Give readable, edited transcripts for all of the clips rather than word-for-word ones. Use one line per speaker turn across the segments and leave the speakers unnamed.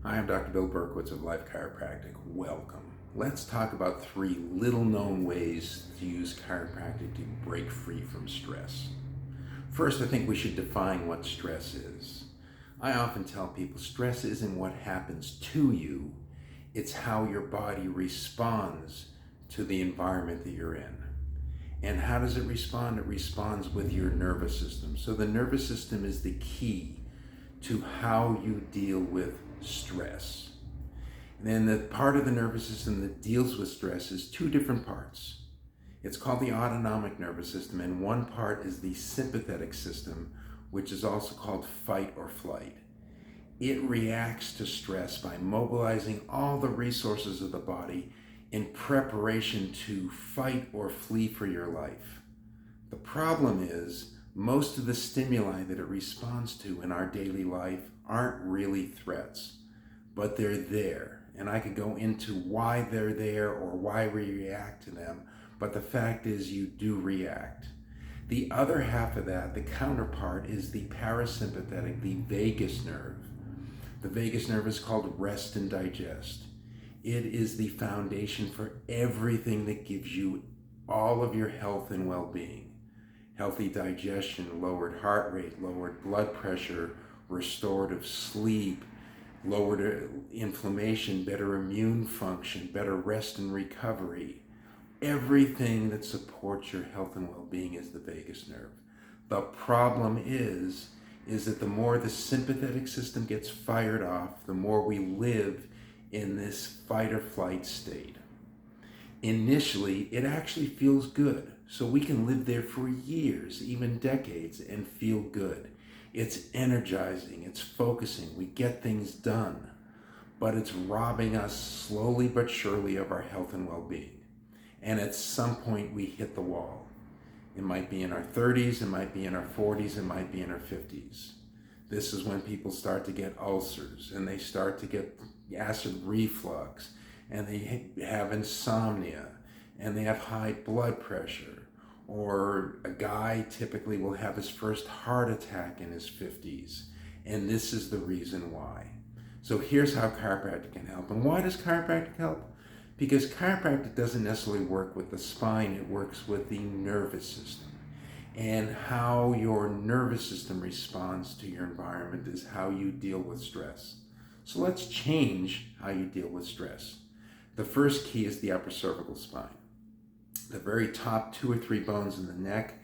Hi, I'm Dr. Bill Berkowitz of Life Chiropractic. Welcome. Let's talk about 3 little known ways to use chiropractic to break free from stress. First, I think we should define what stress is. I often tell people stress isn't what happens to you, it's how your body responds to the environment that you're in. And how does it respond? It responds with your nervous system. So the nervous system is the key to how you deal with stress. And then the part of the nervous system that deals with stress is 2 different parts. It's called the autonomic nervous system, and one part is the sympathetic system, which is also called fight or flight. It reacts to stress by mobilizing all the resources of the body in preparation to fight or flee for your life. The problem is, most of the stimuli that it responds to in our daily life aren't really threats, but they're there. And I could go into why they're there or why we react to them, but the fact is you do react. The other half of that, the counterpart, is the parasympathetic, the vagus nerve. The vagus nerve is called rest and digest. It is the foundation for everything that gives you all of your health and well-being. Healthy digestion, lowered heart rate, lowered blood pressure, restorative sleep, lowered inflammation, better immune function, better rest and recovery. Everything that supports your health and well-being is the vagus nerve. The problem is that the more the sympathetic system gets fired off, the more we live in this fight or flight state. Initially, it actually feels good. So we can live there for years, even decades, and feel good. It's energizing, it's focusing, we get things done, but it's robbing us slowly but surely of our health and well-being. And at some point we hit the wall. It might be in our 30s, it might be in our 40s, it might be in our 50s. This is when people start to get ulcers, and they start to get acid reflux, and they have insomnia, and they have high blood pressure. Or a guy typically will have his first heart attack in his 50s, and this is the reason why. So here's how chiropractic can help. And why does chiropractic help? Because chiropractic doesn't necessarily work with the spine, it works with the nervous system. And how your nervous system responds to your environment is how you deal with stress. So let's change how you deal with stress. The first key is the upper cervical spine. The very top 2 or 3 bones in the neck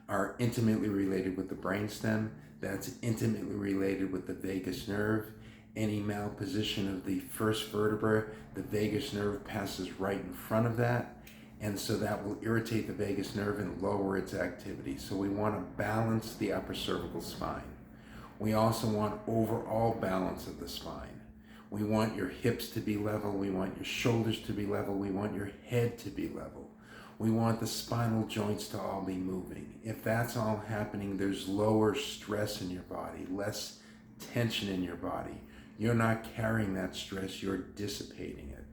are intimately related with the brainstem. That's intimately related with the vagus nerve. Any malposition of the first vertebra, the vagus nerve passes right in front of that. And so that will irritate the vagus nerve and lower its activity. So we want to balance the upper cervical spine. We also want overall balance of the spine. We want your hips to be level. We want your shoulders to be level. We want your head to be level. We want the spinal joints to all be moving. If that's all happening, there's lower stress in your body, less tension in your body. You're not carrying that stress, you're dissipating it.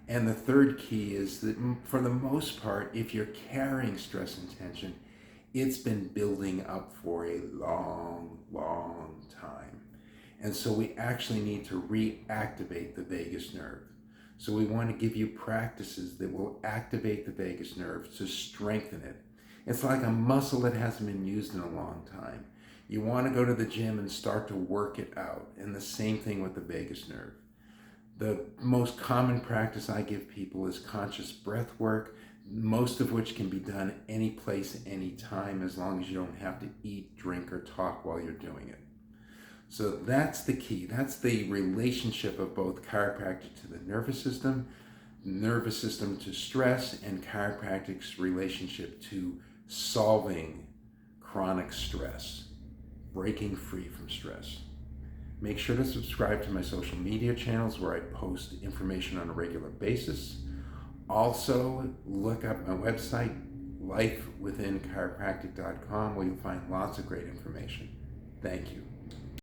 And the third key is that for the most part, if you're carrying stress and tension, it's been building up for a long, long time. And so we actually need to reactivate the vagus nerve. So we want to give you practices that will activate the vagus nerve to strengthen it. It's like a muscle that hasn't been used in a long time. You want to go to the gym and start to work it out. And the same thing with the vagus nerve. The most common practice I give people is conscious breath work, most of which can be done any place, any time, as long as you don't have to eat, drink, or talk while you're doing it. So that's the key. That's the relationship of both chiropractic to the nervous system to stress, and chiropractic's relationship to solving chronic stress, breaking free from stress. Make sure to subscribe to my social media channels where I post information on a regular basis. Also, look up my website, lifewithinchiropractic.com, where you'll find lots of great information. Thank you.